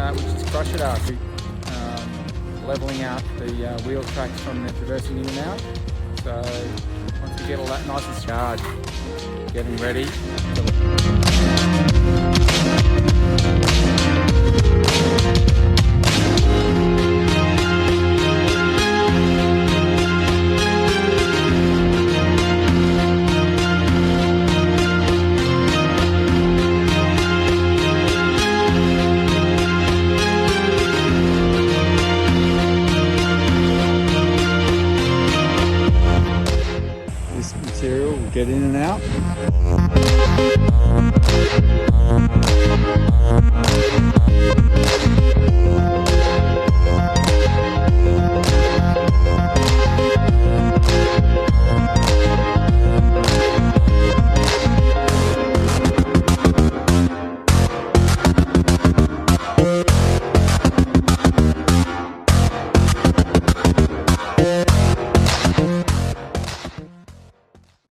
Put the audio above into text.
which is crusher artery, levelling out the wheel tracks from the traversing in and out. So once we get all that nice and charged, getting ready. This material will get in and out.